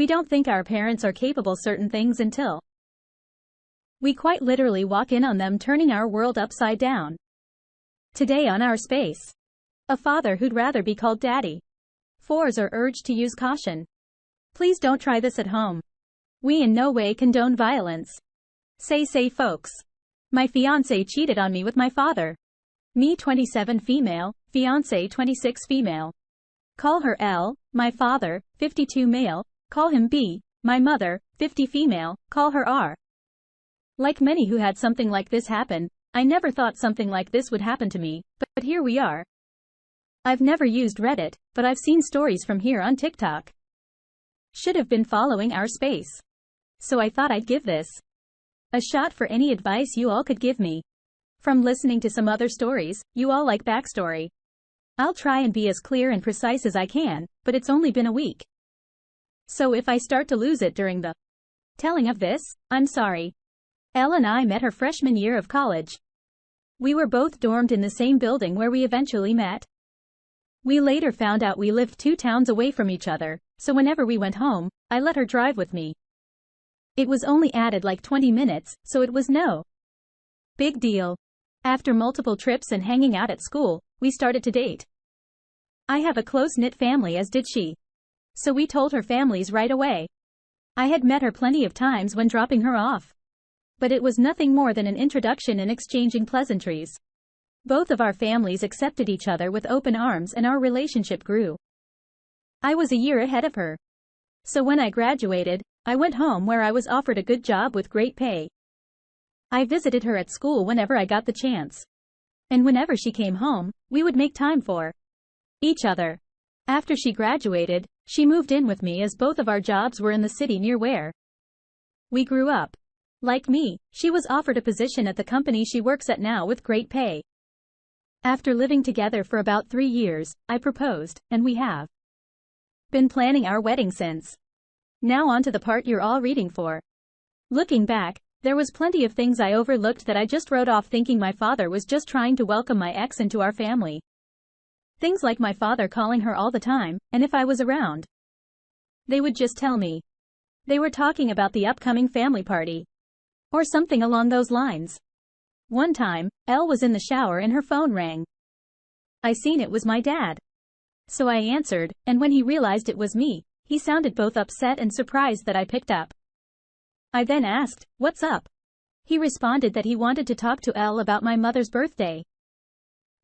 We don't think our parents are capable certain things until we quite literally walk in on them, turning our world upside down. Today on Our Space, a father who'd rather be called daddy. Fours are urged to use caution. Please don't try this at home. We in no way condone violence. Say folks. My fiance cheated on me with my father. Me 27 female, fiance 26 female. Call her L, my father, 52 male, call him B, my mother, 50 female, call her R. Like many who had something like this happen, I never thought something like this would happen to me, but here we are. I've never used Reddit, but I've seen stories from here on TikTok. Should have been following Our Space. So I thought I'd give this a shot for any advice you all could give me. From listening to some other stories, you all like backstory. I'll try and be as clear and precise as I can, but it's only been a week. So if I start to lose it during the telling of this, I'm sorry. Elle and I met her freshman year of college. We were both dormed in the same building where we eventually met. We later found out we lived 2 towns away from each other, so whenever we went home, I let her drive with me. It was only added like 20 minutes, so it was no big deal. After multiple trips and hanging out at school, we started to date. I have a close-knit family, as did she. So we told her families right away. I had met her plenty of times when dropping her off. But it was nothing more than an introduction and exchanging pleasantries. Both of our families accepted each other with open arms and our relationship grew. I was a year ahead of her. So when I graduated, I went home where I was offered a good job with great pay. I visited her at school whenever I got the chance. And whenever she came home, we would make time for each other. After she graduated, she moved in with me as both of our jobs were in the city near where we grew up. Like me, she was offered a position at the company she works at now with great pay. After living together for about 3 years, I proposed, and we have been planning our wedding since. Now on to the part you're all reading for. Looking back, there was plenty of things I overlooked that I just wrote off thinking my father was just trying to welcome my ex into our family. Things like my father calling her all the time, and if I was around, they would just tell me they were talking about the upcoming family party. Or something along those lines. One time, Elle was in the shower and her phone rang. I seen it was my dad. So I answered, and when he realized it was me, he sounded both upset and surprised that I picked up. I then asked, "What's up?" He responded that he wanted to talk to Elle about my mother's birthday.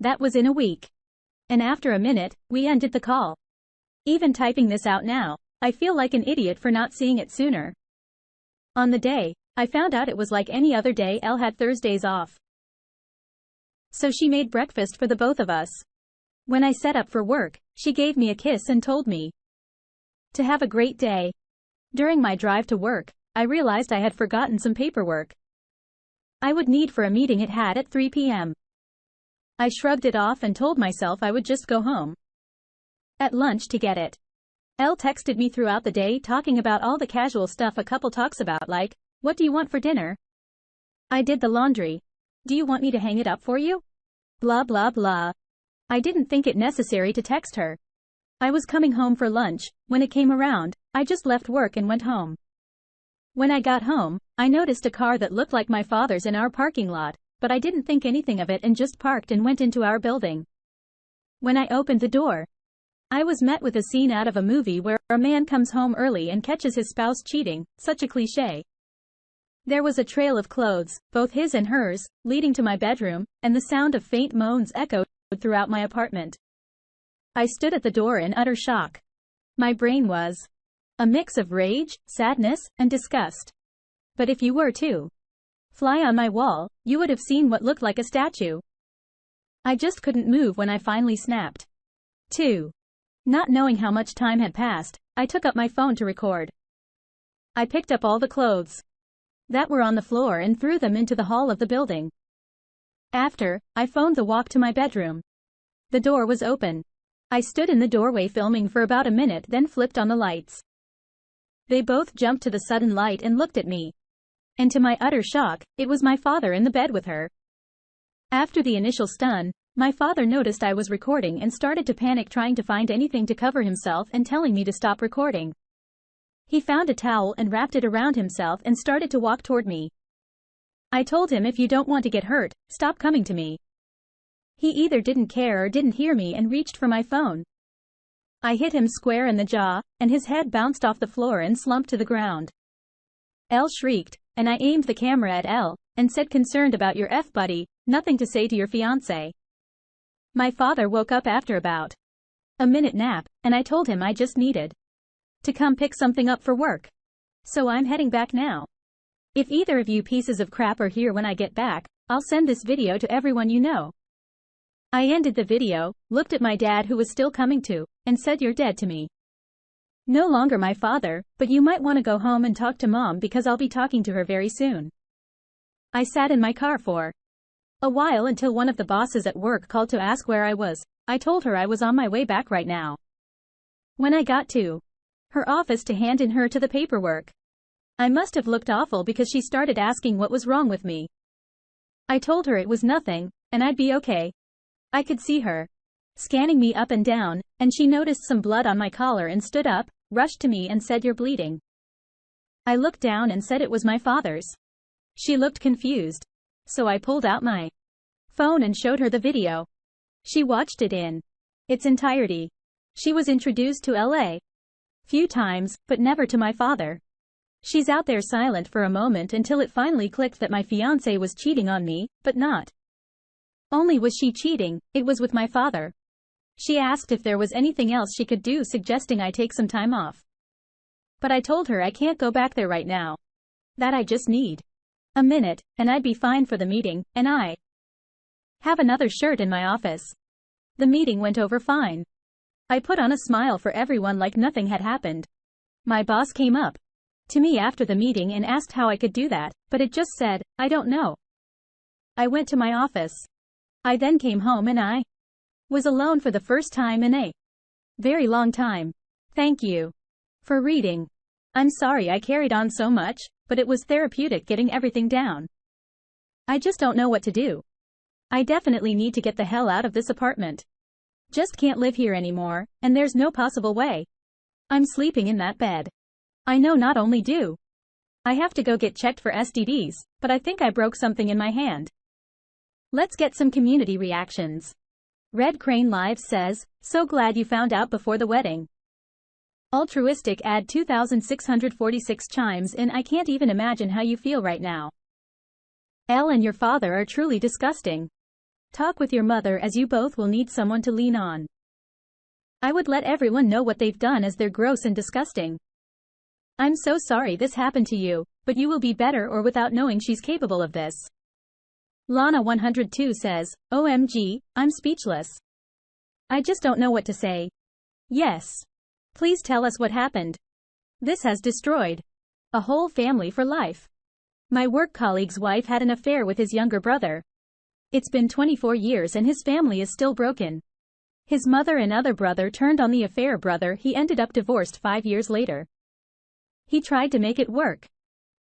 That was in a week. And after a minute, we ended the call. Even typing this out now, I feel like an idiot for not seeing it sooner. On the day, I found out it was like any other day. Elle had Thursdays off. So she made breakfast for the both of us. When I set up for work, she gave me a kiss and told me to have a great day. During my drive to work, I realized I had forgotten some paperwork I would need for a meeting it had at 3 p.m. I shrugged it off and told myself I would just go home at lunch to get it. Elle texted me throughout the day talking about all the casual stuff a couple talks about, like, "What do you want for dinner?" "I did the laundry. Do you want me to hang it up for you?" Blah blah blah. I didn't think it necessary to text her. I was coming home for lunch. When it came around, I just left work and went home. When I got home, I noticed a car that looked like my father's in our parking lot, but I didn't think anything of it and just parked and went into our building. When I opened the door, I was met with a scene out of a movie where a man comes home early and catches his spouse cheating, such a cliché. There was a trail of clothes, both his and hers, leading to my bedroom, and the sound of faint moans echoed throughout my apartment. I stood at the door in utter shock. My brain was a mix of rage, sadness, and disgust. But if you were to fly on my wall, you would have seen what looked like a statue. I just couldn't move when I finally snapped. 2. Not knowing how much time had passed, I took up my phone to record. I picked up all the clothes that were on the floor and threw them into the hall of the building. After, I phoned the walk to my bedroom. The door was open. I stood in the doorway filming for about a minute, then flipped on the lights. They both jumped to the sudden light and looked at me. And to my utter shock, it was my father in the bed with her. After the initial stun, my father noticed I was recording and started to panic, trying to find anything to cover himself and telling me to stop recording. He found a towel and wrapped it around himself and started to walk toward me. I told him, if you don't want to get hurt, stop coming to me. He either didn't care or didn't hear me and reached for my phone. I hit him square in the jaw, and his head bounced off the floor and slumped to the ground. L shrieked, and I aimed the camera at L, and said, concerned about your buddy, nothing to say to your fiance. My father woke up after about a minute nap, and I told him I just needed to come pick something up for work. So I'm heading back now. If either of you pieces of crap are here when I get back, I'll send this video to everyone you know. I ended the video, looked at my dad who was still coming to, and said, you're dead to me. No longer my father, but you might want to go home and talk to mom because I'll be talking to her very soon. I sat in my car for a while until one of the bosses at work called to ask where I was. I told her I was on my way back right now. When I got to her office to hand in her to the paperwork, I must have looked awful because she started asking what was wrong with me. I told her it was nothing, and I'd be okay. I could see her scanning me up and down, and she noticed some blood on my collar and stood up, rushed to me and said, you're bleeding. I looked down and said it was my father's. She looked confused. So I pulled out my phone and showed her the video. She watched it in its entirety. She was introduced to LA few times, but never to my father. She's out there silent for a moment until it finally clicked that my fiance was cheating on me, but not only was she cheating, it was with my father. She asked if there was anything else she could do, suggesting I take some time off. But I told her I can't go back there right now. That I just need a minute, and I'd be fine for the meeting, and I have another shirt in my office. The meeting went over fine. I put on a smile for everyone like nothing had happened. My boss came up to me after the meeting and asked how I could do that, but it just said, I don't know. I went to my office. I then came home and I was alone for the first time in a very long time. Thank you for reading. I'm sorry I carried on so much, but it was therapeutic getting everything down. I just don't know what to do. I definitely need to get the hell out of this apartment. Just can't live here anymore, and there's no possible way I'm sleeping in that bed. I know not only do I have to go get checked for STDs, but I think I broke something in my hand. Let's get some community reactions. Red Crane Live says, so glad you found out before the wedding. Altruistic ad 2646 chimes in, I can't even imagine how you feel right now. Elle and your father are truly disgusting. Talk with your mother as you both will need someone to lean on. I would let everyone know what they've done as they're gross and disgusting. I'm so sorry this happened to you, but you will be better or without knowing she's capable of this. Lana 102 says, OMG, I'm speechless. I just don't know what to say. Yes. Please tell us what happened. This has destroyed a whole family for life. My work colleague's wife had an affair with his younger brother. It's been 24 years and his family is still broken. His mother and other brother turned on the affair brother. He ended up divorced 5 years later. He tried to make it work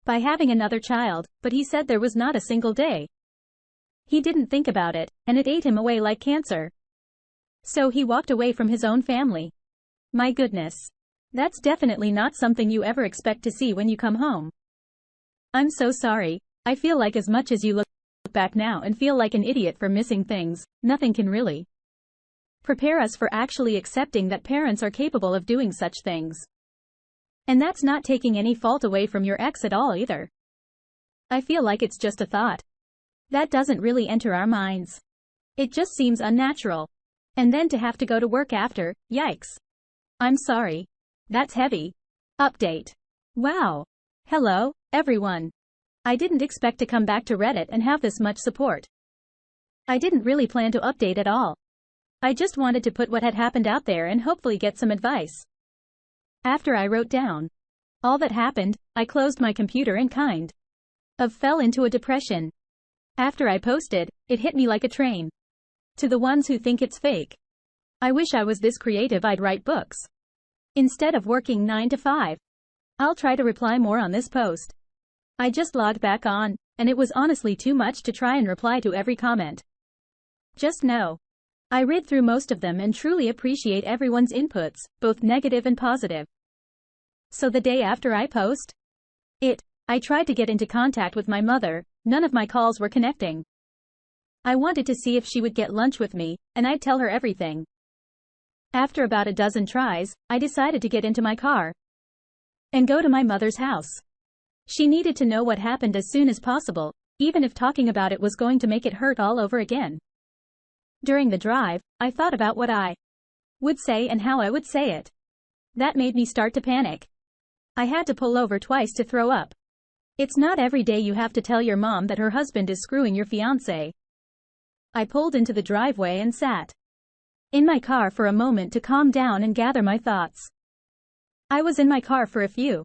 by having another child, but he said there was not a single day he didn't think about it, and it ate him away like cancer. So he walked away from his own family. My goodness. That's definitely not something you ever expect to see when you come home. I'm so sorry. I feel like as much as you look back now and feel like an idiot for missing things, nothing can really prepare us for actually accepting that parents are capable of doing such things. And that's not taking any fault away from your ex at all either. I feel like it's just a thought that doesn't really enter our minds. It just seems unnatural. And then to have to go to work after, yikes. I'm sorry. That's heavy. Update. Wow. Hello, everyone. I didn't expect to come back to Reddit and have this much support. I didn't really plan to update at all. I just wanted to put what had happened out there and hopefully get some advice. After I wrote down all that happened, I closed my computer and kind of fell into a depression. After I posted, it hit me like a train. To the ones who think it's fake. I wish I was this creative. I'd write books instead of working 9 to 5. I'll try to reply more on this post. I just logged back on, and it was honestly too much to try and reply to every comment. Just know, I read through most of them and truly appreciate everyone's inputs, both negative and positive. So the day after I post it, I tried to get into contact with my mother. None of my calls were connecting. I wanted to see if she would get lunch with me, and I'd tell her everything. After about a dozen tries, I decided to get into my car and go to my mother's house. She needed to know what happened as soon as possible, even if talking about it was going to make it hurt all over again. During the drive, I thought about what I would say and how I would say it. That made me start to panic. I had to pull over twice to throw up. It's not every day you have to tell your mom that her husband is screwing your fiancé. I pulled into the driveway and sat in my car for a moment to calm down and gather my thoughts. I was in my car for a few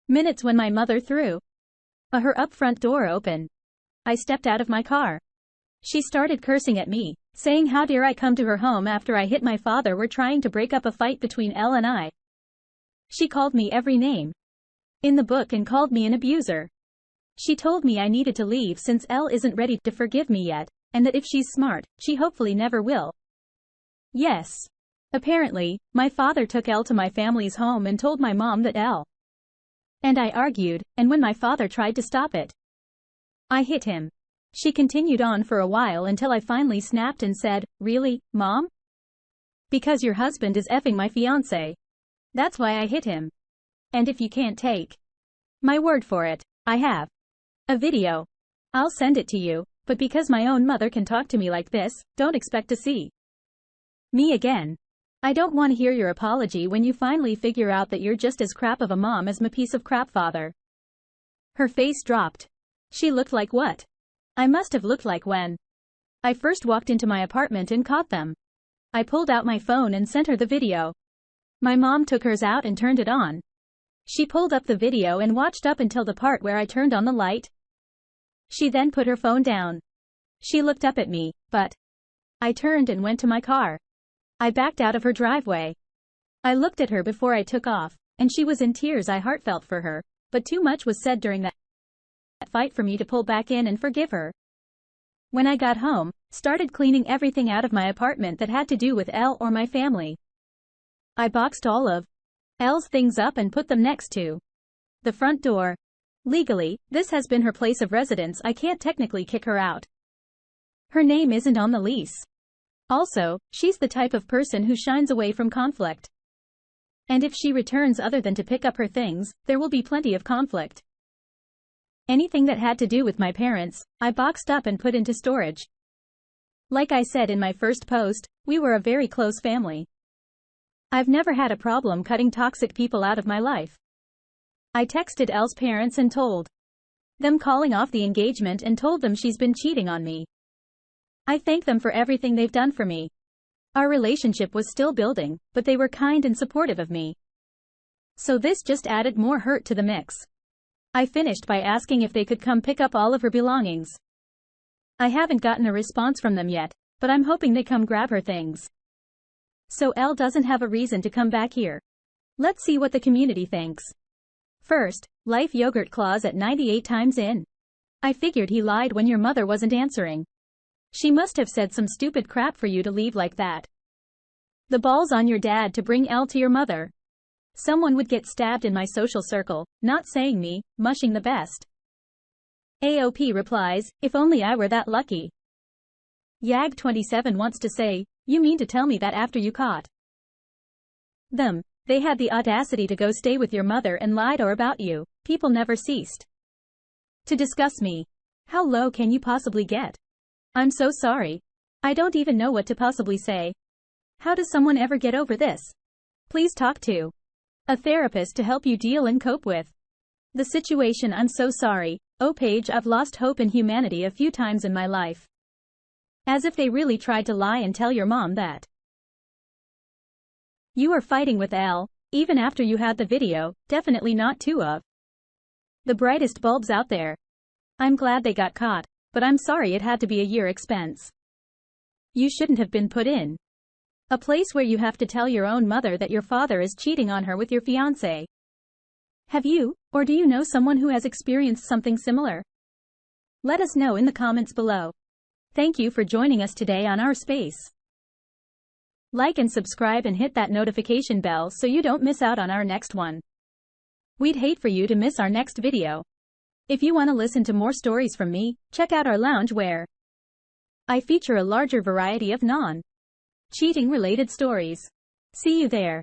minutes when my mother threw her up front door open. I stepped out of my car. She started cursing at me, saying how dare I come to her home after I hit my father. We're trying to break up a fight between Elle and I. She called me every name in the book and called me an abuser. She told me I needed to leave since Elle isn't ready to forgive me yet, and that if she's smart, she hopefully never will. Yes. Apparently, my father took Elle to my family's home and told my mom that Elle and I argued, and when my father tried to stop it, I hit him. She continued on for a while until I finally snapped and said, "Really, Mom? Because your husband is effing my fiancé. That's why I hit him. And if you can't take my word for it, I have a video. I'll send it to you, but because my own mother can talk to me like this, don't expect to see me again. I don't want to hear your apology when you finally figure out that you're just as crap of a mom as my piece of crap father." Her face dropped. She looked like what I must have looked like when I first walked into my apartment and caught them. I pulled out my phone and sent her the video. My mom took hers out and turned it on. She pulled up the video and watched up until the part where I turned on the light. She then put her phone down. She looked up at me, but I turned and went to my car. I backed out of her driveway. I looked at her before I took off, and she was in tears. I heartfelt for her, but too much was said during that fight for me to pull back in and forgive her. When I got home, started cleaning everything out of my apartment that had to do with Elle or my family. I boxed all of Elle's things up and put them next to the front door. Legally, this has been her place of residence. I can't technically kick her out. Her name isn't on the lease. Also, she's the type of person who shies away from conflict. And if she returns other than to pick up her things, there will be plenty of conflict. Anything that had to do with my parents, I boxed up and put into storage. Like I said in my first post, we were a very close family. I've never had a problem cutting toxic people out of my life. I texted Elle's parents and told them, calling off the engagement, and told them she's been cheating on me. I thank them for everything they've done for me. Our relationship was still building, but they were kind and supportive of me. So this just added more hurt to the mix. I finished by asking if they could come pick up all of her belongings. I haven't gotten a response from them yet, but I'm hoping they come grab her things. So Elle doesn't have a reason to come back here. Let's see what the community thinks. First, Life Yogurt Claus at 98 times in. I figured he lied when your mother wasn't answering. She must have said some stupid crap for you to leave like that. The ball's on your dad to bring Elle to your mother. Someone would get stabbed in my social circle, not saying me, mushing the best. AOP replies, if only I were that lucky. Yag27 wants to say, you mean to tell me that after you caught them, they had the audacity to go stay with your mother and lied or about you? People never ceased to discuss me. How low can you possibly get? I'm so sorry. I don't even know what to possibly say. How does someone ever get over this? Please talk to a therapist to help you deal and cope with the situation. I'm so sorry. Oh Paige, I've lost hope in humanity a few times in my life. As if they really tried to lie and tell your mom that you are fighting with Elle, even after you had the video. Definitely not two of the brightest bulbs out there. I'm glad they got caught, but I'm sorry it had to be a year expense. You shouldn't have been put in a place where you have to tell your own mother that your father is cheating on her with your fiancé. Have you, or do you know someone who has experienced something similar? Let us know in the comments below. Thank you for joining us today on our space. Like and subscribe and hit that notification bell so you don't miss out on our next one. We'd hate for you to miss our next video. If you want to listen to more stories from me, check out our lounge where I feature a larger variety of non-cheating related stories. See you there.